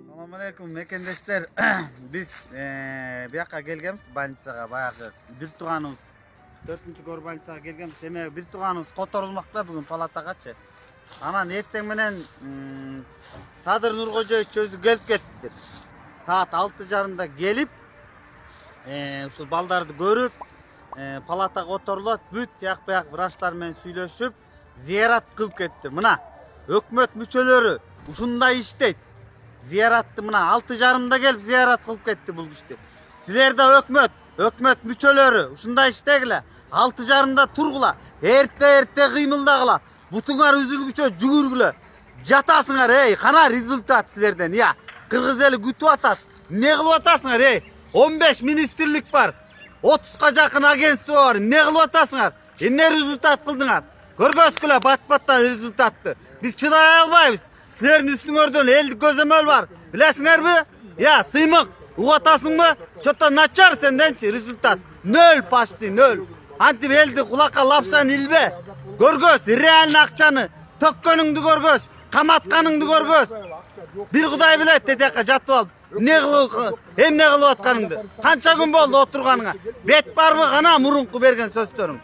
Assalamu alaikum mekendeshler. Biz bu yoqqa kelganmiz больницаga bayaqı bir tuğanımız 4-kor больницаga kelganmiz. Demek bir tuğanımız kotorulmakta bugün palatagacha. Anan erteng menen Sadır Nurkojoyich özü gelip kettidir. Saat 6:30'da gelip uşul balдарды көрүp palataga otorulат, бүт як-бияк врачтар менен сүйлөшүп, зиярат кылып кетти. Мына өкмөт мүчөлөрү ушундай иштейт. Ziyaratты мына 6:30'da gelip ziyarat kılıp ketти бул кишти. Силер да өкмөт мүчөлөрү ушундай иштегиле. 6:30'da тургула, эрте кыймылдагыла. Бутуңар үзүлгүчө жүгүргүлө. Жатасыңар кана результат силерден. Я, кыргыз эли күтүп атат. Не кылып атасыңар 15 министрлик бар. 30'га жакын агентство бар. Не кылып атасыңар? Эмне результат кылдыңар? Көргөзгүлө бат-баттан результатты. Биз чыдай албайбыз. Силердин үстүңөрдөн элдик көзөмөл бар. Билесиңерби? Я, сыймык. Угуп атасыңбы? Чото начар сенденчи результат. 0 почти 0. Антип элди кулакка лапшан илбе. Көргөз, реально акчаны төккөнүңдү көргөз, каматканыңды көргөз. Bir Кудай билет, тетекке жатып алып, эмне кылып атканыңды. Канча күн болду отурганыңа? Бет барбы гана мурунку берген сөздөрүң?